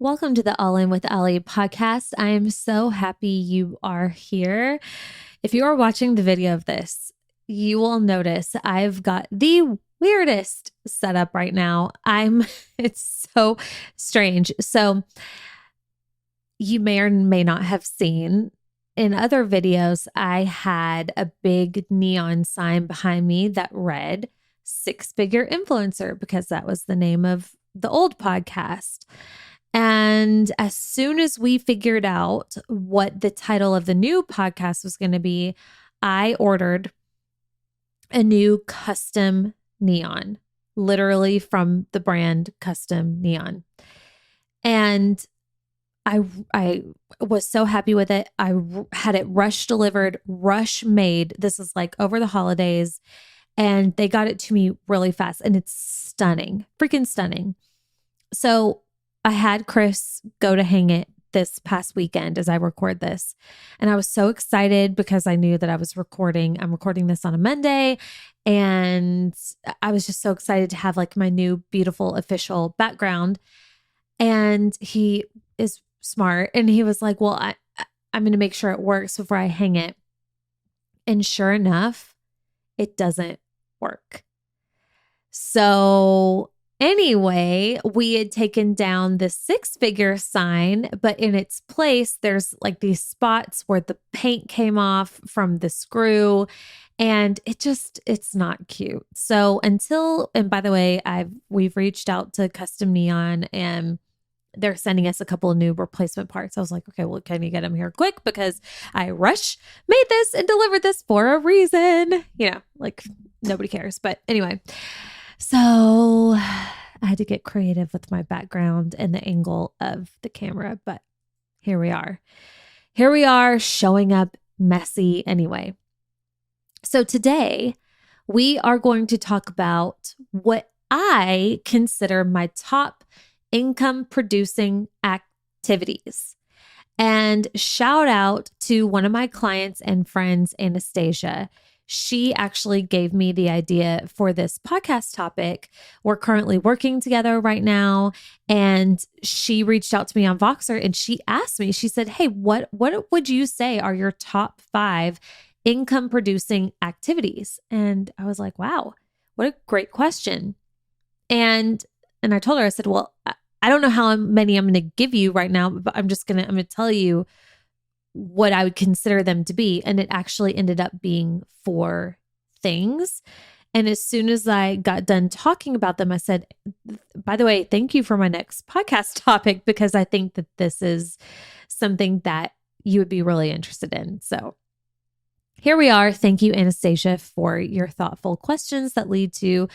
Welcome to the All In with Allie podcast. I am so happy you are here. If you are watching the video of this, you will notice I've got the weirdest setup right now. It's so strange. So you may or may not have seen in other videos, I had a big neon sign behind me that read Six-Figure Influencer because that was the name of the old podcast. And as soon as we figured out what the title of the new podcast was going to be, I ordered a new custom neon, literally from the brand Custom Neon. And I was so happy with it. I had it rush delivered, rush made. This is like over the holidays, and they got it to me really fast, and it's stunning, freaking stunning. So I had Chris go to hang it this past weekend as I record this. And I was so excited because I knew that I'm recording this on a Monday. And I was just so excited to have like my new beautiful official background. And he is smart. And he was like, well, I'm going to make sure it works before I hang it. And sure enough, it doesn't work. So anyway, we had taken down the six-figure sign, but in its place, there's like these spots where the paint came off from the screw, and it's not cute. So and by the way, we've reached out to Custom Neon, and they're sending us a couple of new replacement parts. I was like, okay, well, can you get them here quick? Because I made this and delivered this for a reason. Like nobody cares. But anyway, so I had to get creative with my background and the angle of the camera, but here we are. Here we are showing up messy anyway. So today we are going to talk about what I consider my top income producing activities. And shout out to one of my clients and friends, Anastasia. She actually gave me the idea for this podcast topic. We're currently working together right now. And she reached out to me on Voxer and she asked me, she said, hey, what would you say are your top 5 income producing activities? And I was like, wow, what a great question. And I told her, I said, well, I don't know how many I'm going to give you right now, but I'm going to tell you what I would consider them to be. And it actually ended up being 4 things. And as soon as I got done talking about them, I said, by the way, thank you for my next podcast topic, because I think that this is something that you would be really interested in. So here we are. Thank you, Anastasia, for your thoughtful questions that lead to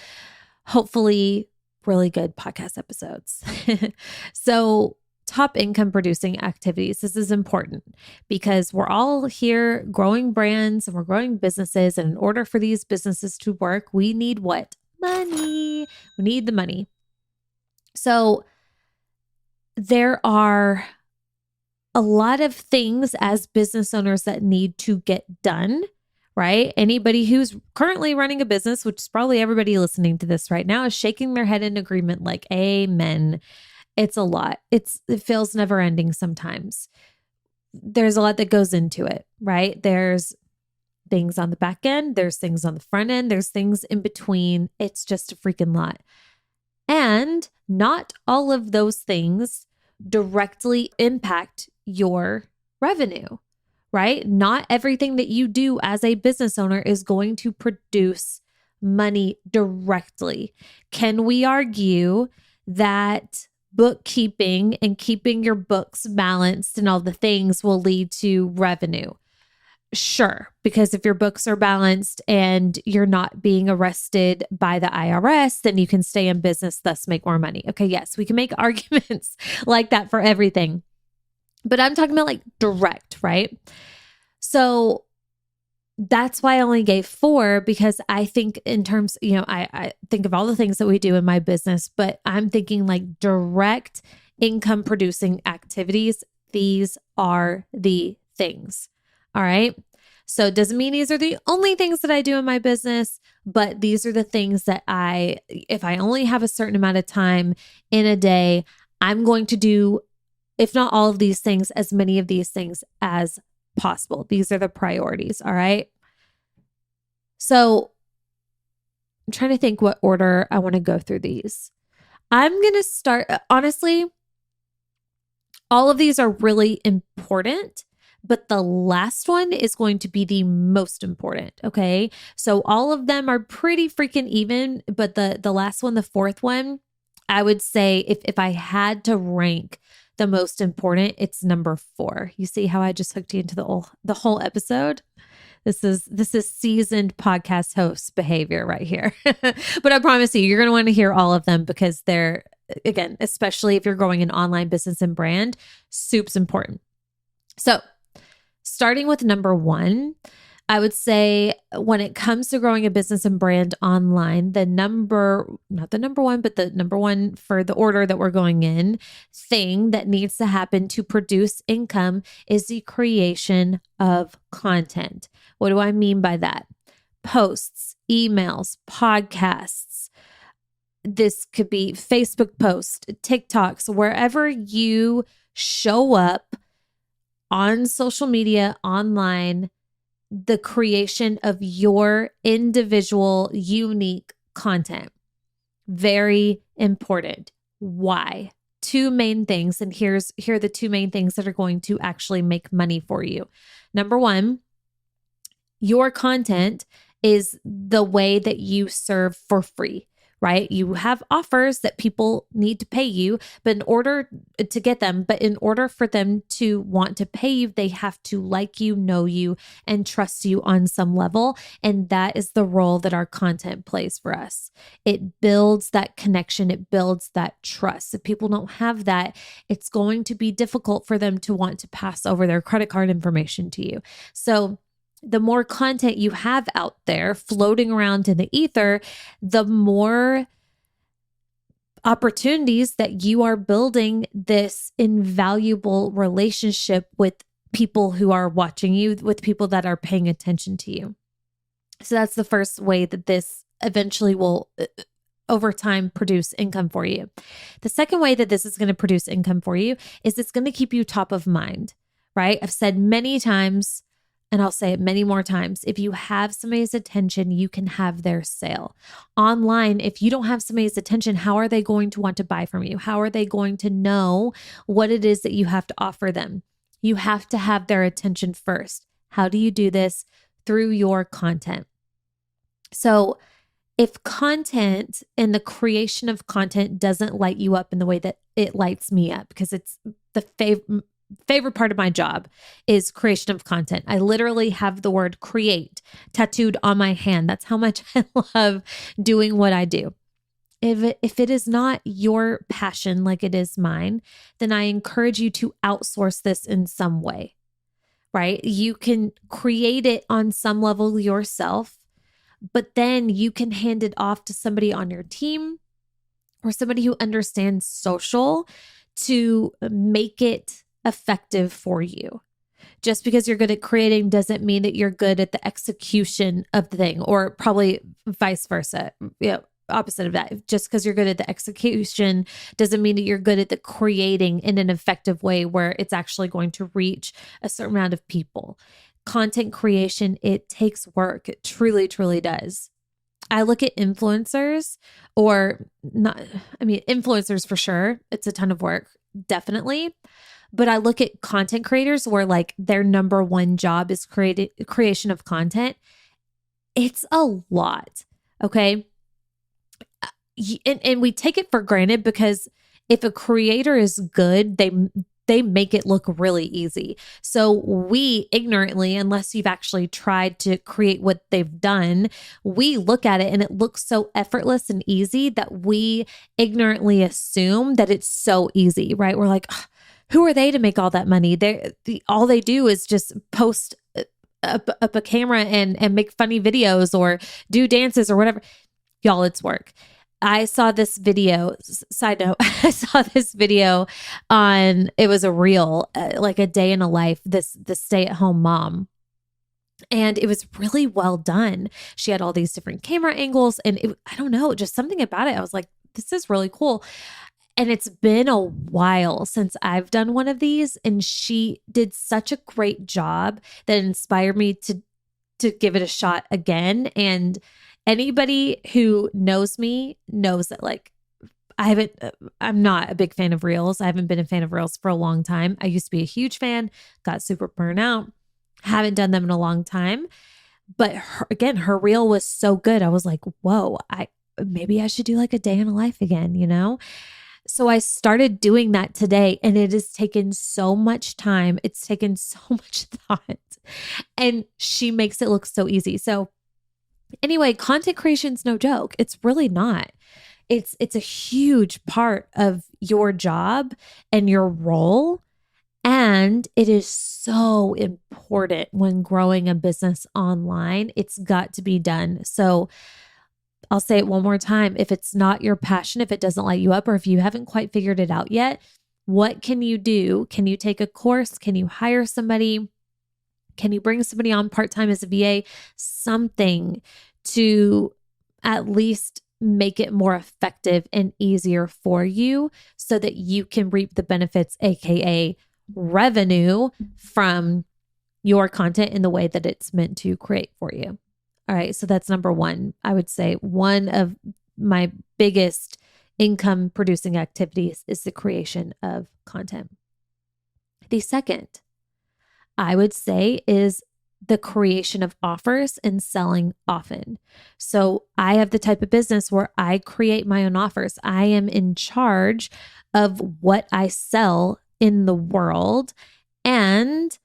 hopefully really good podcast episodes. So top income producing activities. This is important because we're all here growing brands and we're growing businesses. And in order for these businesses to work, we need what? Money. We need the money. So there are a lot of things as business owners that need to get done, right? Anybody who's currently running a business, which is probably everybody listening to this right now, is shaking their head in agreement like, amen. It's a lot. It feels never ending sometimes. There's a lot that goes into it, right? There's things on the back end. There's things on the front end. There's things in between. It's just a freaking lot. And not all of those things directly impact your revenue, right? Not everything that you do as a business owner is going to produce money directly. Can we argue that bookkeeping and keeping your books balanced and all the things will lead to revenue? Sure, because if your books are balanced and you're not being arrested by the IRS, then you can stay in business, thus make more money. Okay, yes, we can make arguments like that for everything. But I'm talking about like direct, right? So that's why I only gave 4, because I think in terms, I think of all the things that we do in my business, but I'm thinking like direct income producing activities. These are the things. All right. So it doesn't mean these are the only things that I do in my business, but these are the things that if I only have a certain amount of time in a day, I'm going to do if not all of these things, as many of these things as possible. These are the priorities. All right. So I'm trying to think what order I want to go through these. I'm going to start, honestly, all of these are really important, but the last one is going to be the most important. Okay. So all of them are pretty freaking even, but the last one, the fourth one, I would say if I had to rank the most important, it's number 4. You see how I just hooked you into the whole episode? This is seasoned podcast host behavior right here. But I promise you're going to want to hear all of them because they're, again, especially if you're growing an online business and brand, soup's important. So starting with number 1, I would say when it comes to growing a business and brand online, not the number 1, but the number 1 for the order that we're going in, thing that needs to happen to produce income is the creation of content. What do I mean by that? Posts, emails, podcasts. This could be Facebook posts, TikToks, wherever you show up on social media, online, the creation of your individual, unique content. Very important. Why? 2 main things. And here are the 2 main things that are going to actually make money for you. Number 1, your content is the way that you serve for free, right? You have offers that people need to pay you, but in order to get them, but in order for them to want to pay you, they have to like you, know you, and trust you on some level. And that is the role that our content plays for us. It builds that connection. It builds that trust. If people don't have that, it's going to be difficult for them to want to pass over their credit card information to you. So the more content you have out there floating around in the ether, the more opportunities that you are building this invaluable relationship with people who are watching you, with people that are paying attention to you. So that's the first way that this eventually will, over time, produce income for you. The second way that this is going to produce income for you is it's going to keep you top of mind, right? I've said many times, and I'll say it many more times, if you have somebody's attention, you can have their sale. Online, if you don't have somebody's attention, how are they going to want to buy from you? How are they going to know what it is that you have to offer them? You have to have their attention first. How do you do this? Through your content. So if content and the creation of content doesn't light you up in the way that it lights me up, because it's the favorite part of my job is creation of content. I literally have the word create tattooed on my hand. That's how much I love doing what I do. If it is not your passion like it is mine, then I encourage you to outsource this in some way, right? You can create it on some level yourself, but then you can hand it off to somebody on your team or somebody who understands social to make it effective for you. Just because you're good at creating doesn't mean that you're good at the execution of the thing, or probably vice versa. Opposite of that. Just because you're good at the execution doesn't mean that you're good at the creating in an effective way where it's actually going to reach a certain amount of people. Content creation, it takes work. It truly, truly does. I look at influencers influencers for sure. It's a ton of work, definitely. But I look at content creators where like their number 1 job is creation of content. It's a lot. Okay. And we take it for granted because if a creator is good, they make it look really easy. So we ignorantly, unless you've actually tried to create what they've done, we look at it and it looks so effortless and easy that we ignorantly assume that it's so easy, right? We're like, who are they to make all that money? All they do is just post up a camera and make funny videos or do dances or whatever. Y'all, it's work. I saw this video, side note, I saw this video on, it was a reel, like a day in a life, this stay-at-home mom. And it was really well done. She had all these different camera angles and I don't know, just something about it. I was like, this is really cool. And it's been a while since I've done one of these, and she did such a great job that inspired me to give it a shot again. And anybody who knows me knows that like I'm not a big fan of reels. I haven't been a fan of reels for a long time. I used to be a huge fan, got super burnt out, haven't done them in a long time. But her reel was so good. I was like, whoa, maybe I should do like a day in a life again, you know? So I started doing that today, and it has taken so much time. It's taken so much thought, and she makes it look so easy. So anyway, content creation's no joke. It's really not. It's a huge part of your job and your role. And it is so important when growing a business online. It's got to be done. So I'll say it one more time. If it's not your passion, if it doesn't light you up, or if you haven't quite figured it out yet, what can you do? Can you take a course? Can you hire somebody? Can you bring somebody on part-time as a VA? Something to at least make it more effective and easier for you so that you can reap the benefits, AKA revenue, from your content in the way that it's meant to create for you. All right, so that's number one. I would say one of my biggest income producing activities is the creation of content. The second, I would say, is the creation of offers and selling often. So I have the type of business where I create my own offers. I am in charge of what I sell in the world and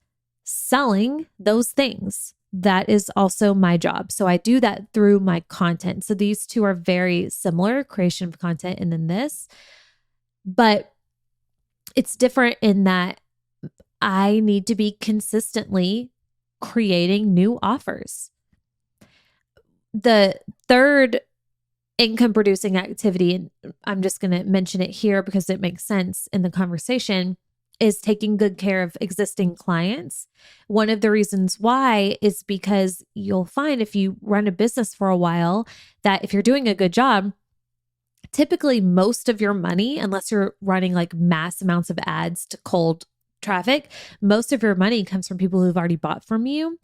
selling those things. That is also my job. So I do that through my content. So these two are very similar, creation of content and then this. But it's different in that I need to be consistently creating new offers. The third income producing activity, and I'm just going to mention it here because it makes sense in the conversation, is taking good care of existing clients. One of the reasons why is because you'll find if you run a business for a while that if you're doing a good job, typically most of your money, unless you're running like mass amounts of ads to cold traffic, most of your money comes from people who've already bought from you.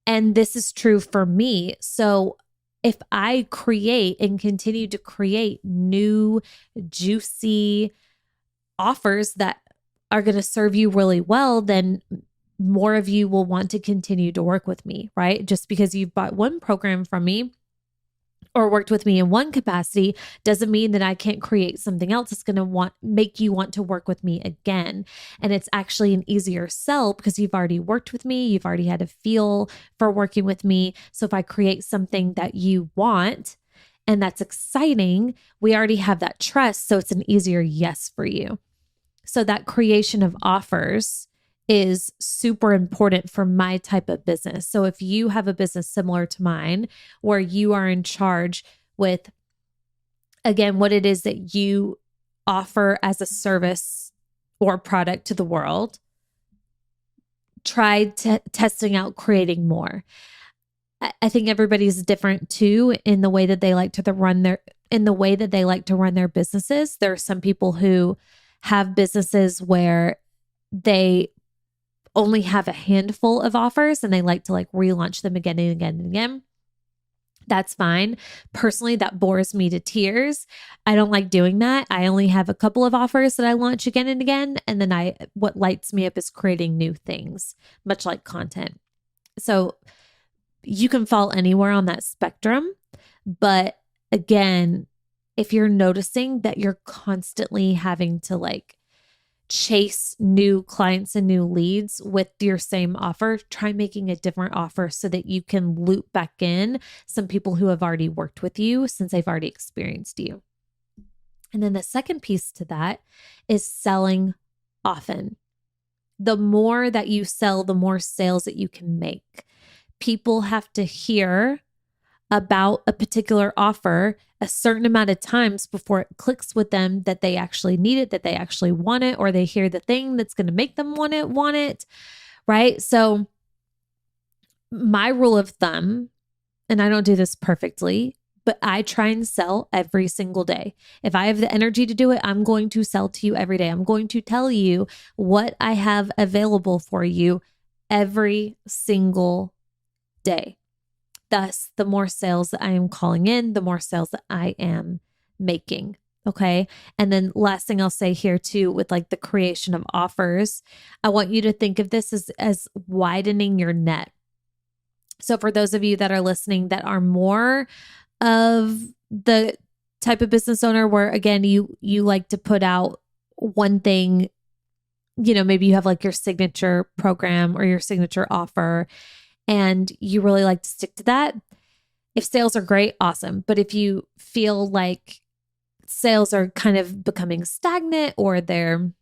And this is true for me. So if I create and continue to create new, juicy offers that are going to serve you really well, then more of you will want to continue to work with me, right? Just because you've bought one program from me or worked with me in one capacity doesn't mean that I can't create something else that's going to make you want to work with me again. And it's actually an easier sell because you've already worked with me. You've already had a feel for working with me. So if I create something that you want and that's exciting, we already have that trust. So it's an easier yes for you. So that creation of offers is super important for my type of business. So if you have a business similar to mine, where you are in charge with, again, what it is that you offer as a service or product to the world, try testing out creating more. I think everybody's different too in the way that they like to run their businesses. There are some people who have businesses where they only have a handful of offers and they like to like relaunch them again and again and again. That's fine. Personally, that bores me to tears. I don't like doing that. I only have a couple of offers that I launch again and again. And then what lights me up is creating new things, much like content. So you can fall anywhere on that spectrum. But again, if you're noticing that you're constantly having to like chase new clients and new leads with your same offer, try making a different offer so that you can loop back in some people who have already worked with you since they've already experienced you. And then the second piece to that is selling often. The more that you sell, the more sales that you can make. People have to hear about a particular offer a certain amount of times before it clicks with them that they actually need it, that they actually want it, or they hear the thing that's going to make them want it, right? So my rule of thumb, and I don't do this perfectly, but I try and sell every single day. If I have the energy to do it, I'm going to sell to you every day. I'm going to tell you what I have available for you every single day. Thus, the more sales that I am calling in, the more sales that I am making. Okay. And then last thing I'll say here too, with like the creation of offers, I want you to think of this as widening your net. So for those of you that are listening that are more of the type of business owner where, again, you like to put out one thing, maybe you have like your signature program or your signature offer, and you really like to stick to that. If sales are great, awesome. But if you feel like sales are kind of becoming stagnant or they're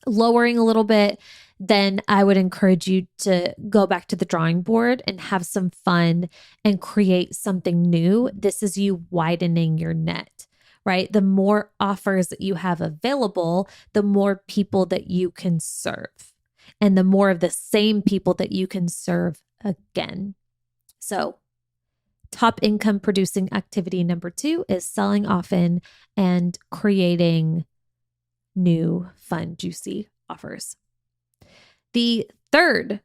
lowering a little bit, then I would encourage you to go back to the drawing board and have some fun and create something new. This is you widening your net, right? The more offers that you have available, the more people that you can serve, and the more of the same people that you can serve again. So, top income producing activity number 2 is selling often and creating new, fun, juicy offers. The third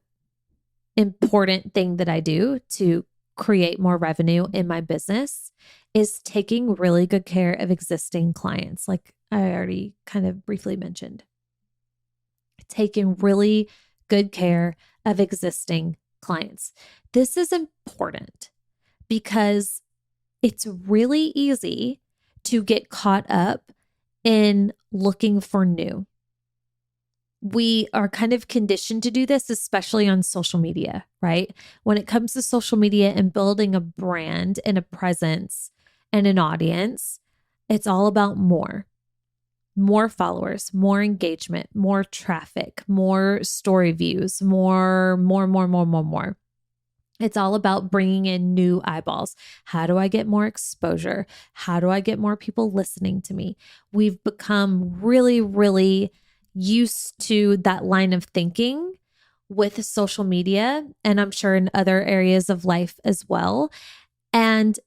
important thing that I do to create more revenue in my business is taking really good care of existing clients, like I already kind of briefly mentioned. Taking really good care of existing clients. This is important because it's really easy to get caught up in looking for new. We are kind of conditioned to do this, especially on social media, right? When it comes to social media and building a brand and a presence and an audience, it's all about more followers, more engagement, more traffic, more story views, more. It's all about bringing in new eyeballs. How do I get more exposure? How do I get more people listening to me? We've become really, really used to that line of thinking with social media, and I'm sure in other areas of life as well. And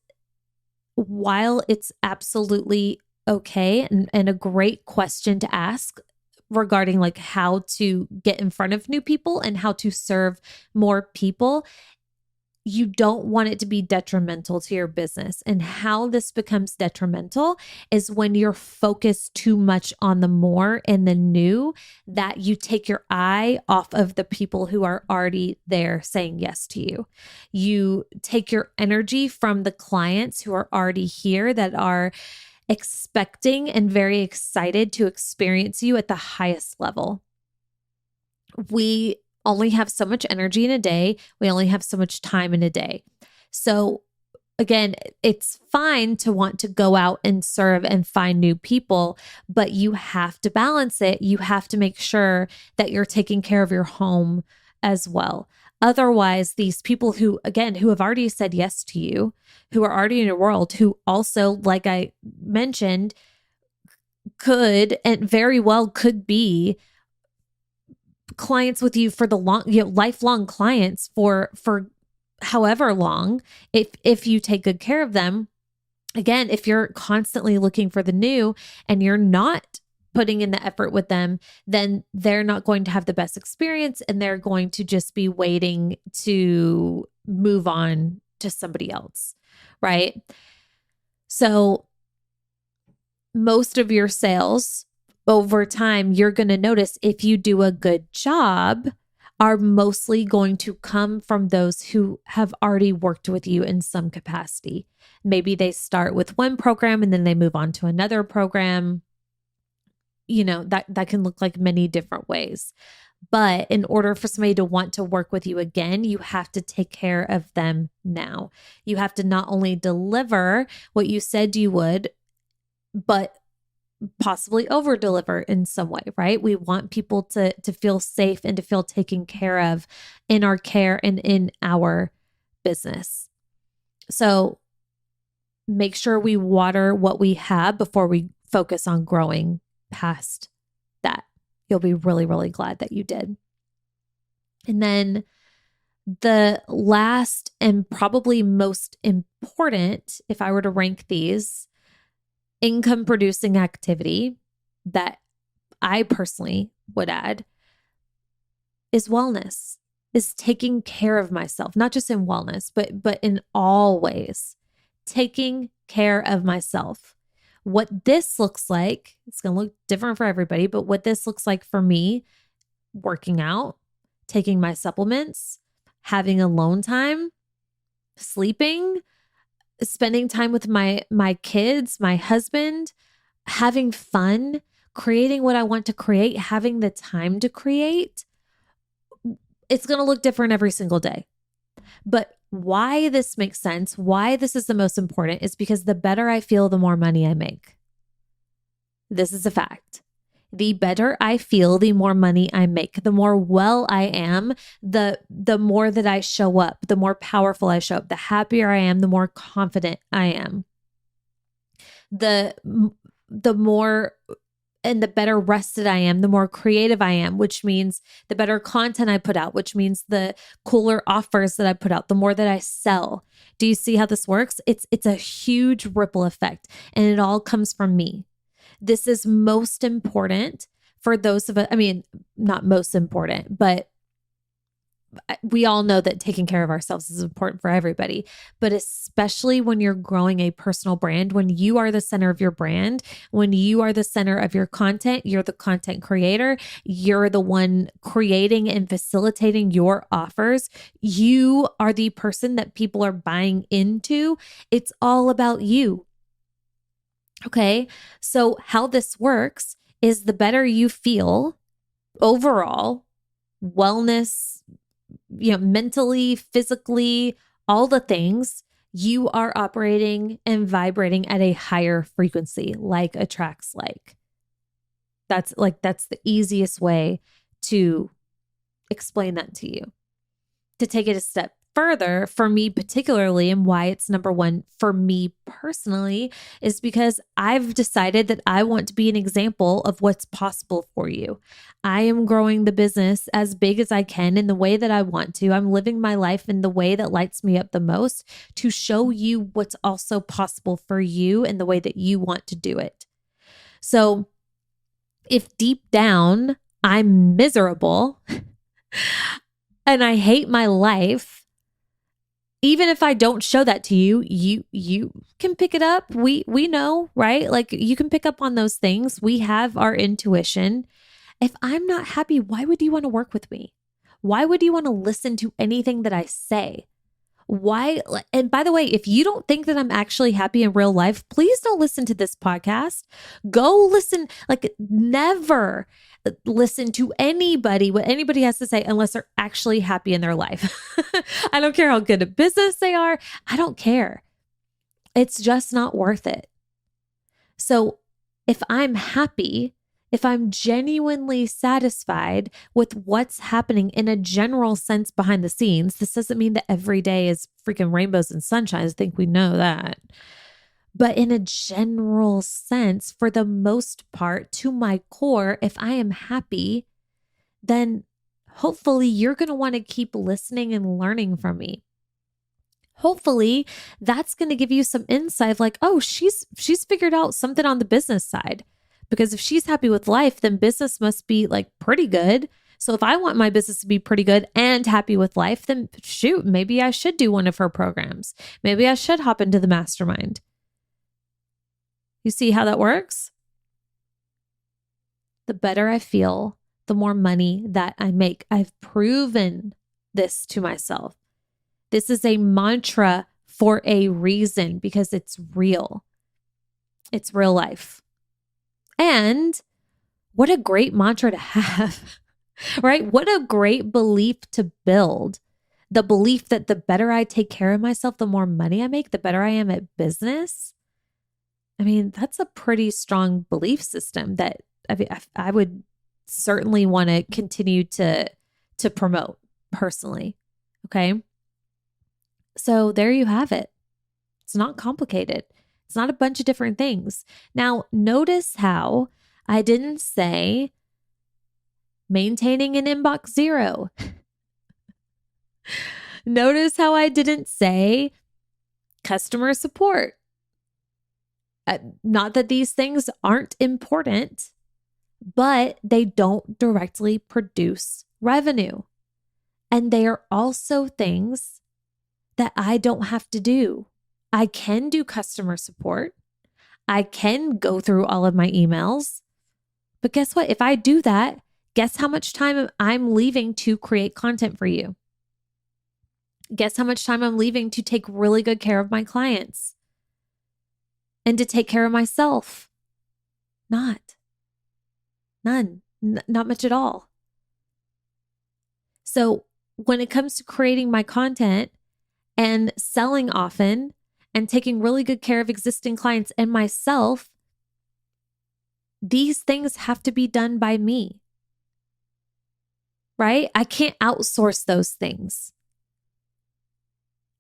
while it's absolutely okay and a great question to ask regarding like how to get in front of new people and how to serve more people, you don't want it to be detrimental to your business. And how this becomes detrimental is when you're focused too much on the more and the new, that you take your eye off of the people who are already there saying yes to you. You take your energy from the clients who are already here that are expecting and very excited to experience you at the highest level. We only have so much energy in a day. We only have so much time in a day. So again, it's fine to want to go out and serve and find new people, but you have to balance it. You have to make sure that you're taking care of your home as well. Otherwise, these people who have already said yes to you, who are already in your world, who also, like I mentioned, could and very well could be clients with you for the long, lifelong clients for however long, if you take good care of them. Again, if you're constantly looking for the new and you're not putting in the effort with them, then they're not going to have the best experience and they're going to just be waiting to move on to somebody else, right? So most of your sales over time, you're going to notice, if you do a good job, are mostly going to come from those who have already worked with you in some capacity. Maybe they start with one program and then they move on to another program. That can look like many different ways. But in order for somebody to want to work with you again, you have to take care of them now. You have to not only deliver what you said you would, but possibly over deliver in some way, right? We want people to feel safe and to feel taken care of in our care and in our business. So make sure we water what we have before we focus on growing past that. You'll be really, really glad that you did. And then The last and probably most important, if I were to rank these, income producing activity that I personally would add is wellness, is taking care of myself, not just in wellness, but in all ways, taking care of myself. What this looks like, it's going to look different for everybody, but what this looks like for me, working out, taking my supplements, having alone time, sleeping, spending time with my kids, my husband, having fun, creating what I want to create, having the time to create. It's going to look different every single day. But why this makes sense, why this is the most important, is because the better I feel, the more money I make. This is a fact. The better I feel, the more money I make. The more well I am, the more that I show up, the more powerful I show up, the happier I am, the more confident I am. The more and the better rested I am, the more creative I am, which means the better content I put out, which means the cooler offers that I put out, the more that I sell. Do you see how this works? It's a huge ripple effect, and it all comes from me. This is most important for those of us, I mean, not most important, but we all know that taking care of ourselves is important for everybody, but especially when you're growing a personal brand, when you are the center of your brand, when you are the center of your content, you're the content creator, you're the one creating and facilitating your offers. You are the person that people are buying into. It's all about you. Okay. So how this works is the better you feel overall, wellness, mentally, physically, all the things, you are operating and vibrating at a higher frequency, like attracts like. That's the easiest way to explain that to you. To take it a step further, for me particularly, and why it's number one for me personally, is because I've decided that I want to be an example of what's possible for you. I am growing the business as big as I can in the way that I want to. I'm living my life in the way that lights me up the most to show you what's also possible for you in the way that you want to do it. So if deep down I'm miserable and I hate my life, even if I don't show that to you, you can pick it up. We know, right? Like you can pick up on those things. We have our intuition. If I'm not happy, why would you want to work with me? Why would you want to listen to anything that I say? Why? And by the way, if you don't think that I'm actually happy in real life, please don't listen to this podcast. Go listen, never listen to anybody, what anybody has to say, unless they're actually happy in their life. I don't care how good a business they are. I don't care. It's just not worth it. So if I'm happy, if I'm genuinely satisfied with what's happening in a general sense behind the scenes, this doesn't mean that every day is freaking rainbows and sunshine. I think we know that. But in a general sense, for the most part, to my core, if I am happy, then hopefully you're going to want to keep listening and learning from me. Hopefully that's going to give you some insight like, oh, she's figured out something on the business side. Because if she's happy with life, then business must be pretty good. So if I want my business to be pretty good and happy with life, then shoot, maybe I should do one of her programs. Maybe I should hop into the mastermind. You see how that works? The better I feel, the more money that I make. I've proven this to myself. This is a mantra for a reason because it's real. It's real life. And what a great mantra to have, right? What a great belief to build. The belief that the better I take care of myself, the more money I make, the better I am at business. I mean, that's a pretty strong belief system that I would certainly want to continue to promote personally. Okay. So there you have it. It's not complicated. It's not a bunch of different things. Now, notice how I didn't say maintaining an inbox zero. Notice how I didn't say customer support. Not that these things aren't important, but they don't directly produce revenue. And they are also things that I don't have to do. I can do customer support. I can go through all of my emails. But guess what? If I do that, guess how much time I'm leaving to create content for you? Guess how much time I'm leaving to take really good care of my clients and to take care of myself? None. Not much at all. So when it comes to creating my content and selling often and taking really good care of existing clients and myself, these things have to be done by me, right? I can't outsource those things.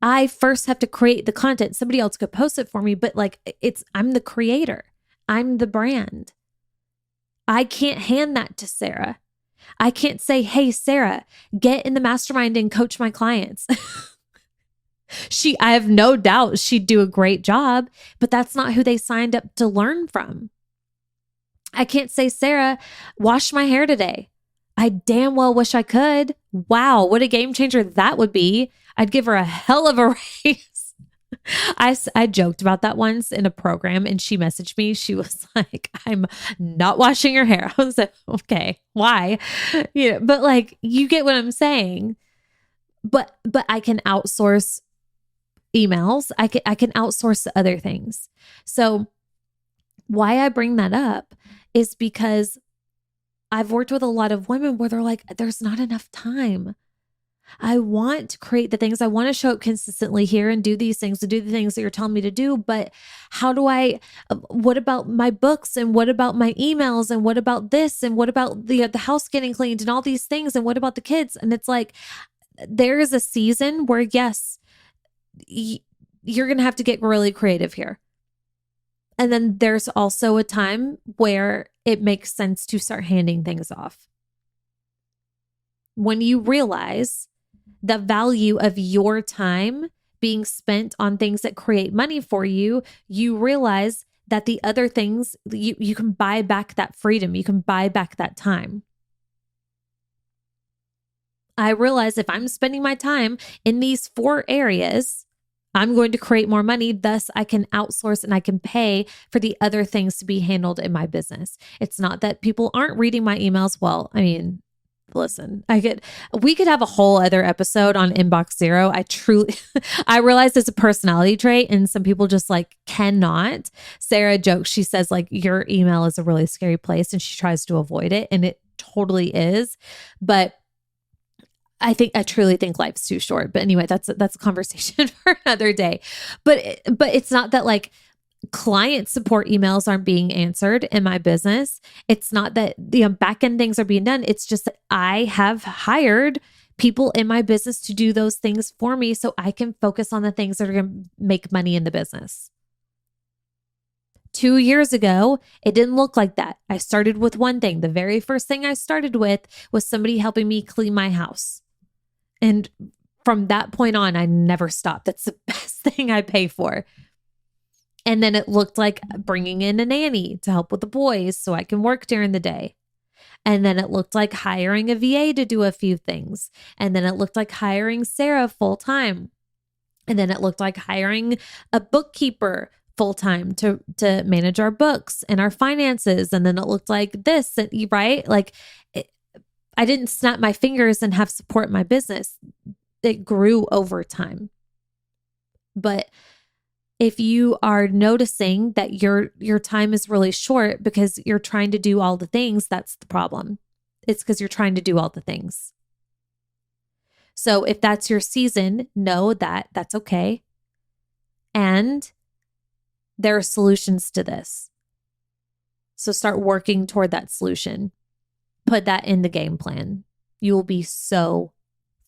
I first have to create the content. Somebody else could post it for me, but I'm the creator. I'm the brand. I can't hand that to Sarah. I can't say, hey, Sarah, get in the mastermind and coach my clients. I have no doubt she'd do a great job, but that's not who they signed up to learn from. I can't say, Sarah, wash my hair today. I damn well wish I could. Wow, what a game changer that would be. I'd give her a hell of a raise. I joked about that once in a program and she messaged me. She was like, I'm not washing your hair. I was like, okay, why? But you get what I'm saying. But I can outsource emails. I can outsource other things. So why I bring that up is because I've worked with a lot of women where they're like, there's not enough time. I want to create the things. I want to show up consistently here and do these things, to do the things that you're telling me to do. But how do what about my books? And what about my emails? And what about this? And what about the house getting cleaned and all these things? And what about the kids? And it's like, there is a season where, yes, you're going to have to get really creative here. And then there's also a time where it makes sense to start handing things off. When you realize the value of your time being spent on things that create money for you, you realize that the other things, you can buy back that freedom. You can buy back that time. I realize if I'm spending my time in these 4 areas, I'm going to create more money. Thus, I can outsource and I can pay for the other things to be handled in my business. It's not that people aren't reading my emails. Well, I mean, listen, we could have a whole other episode on inbox zero. I realize it's a personality trait and some people just cannot. Sarah jokes, she says your email is a really scary place and she tries to avoid it. And it totally is. But I truly think life's too short. But anyway, that's a conversation for another day. But it's not that client support emails aren't being answered in my business. It's not that the back end things are being done. It's just that I have hired people in my business to do those things for me so I can focus on the things that are going to make money in the business. 2 years ago, it didn't look like that. I started with one thing. The very first thing I started with was somebody helping me clean my house. And from that point on, I never stopped. That's the best thing I pay for. And then it looked like bringing in a nanny to help with the boys so I can work during the day. And then it looked like hiring a VA to do a few things. And then it looked like hiring Sarah full time. And then it looked like hiring a bookkeeper full time to manage our books and our finances. And then it looked like this, right? I didn't snap my fingers and have support in my business. It grew over time. But if you are noticing that your time is really short because you're trying to do all the things, that's the problem. It's because you're trying to do all the things. So if that's your season, know that that's okay. And there are solutions to this. So start working toward that solution. Put that in the game plan. You will be so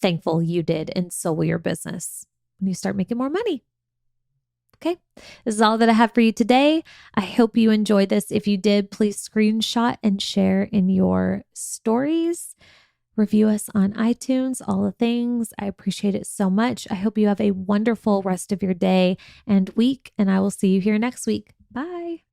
thankful you did, and so will your business when you start making more money. Okay, this is all that I have for you today. I hope you enjoyed this. If you did, please screenshot and share in your stories. Review us on iTunes, all the things. I appreciate it so much. I hope you have a wonderful rest of your day and week, and I will see you here next week. Bye.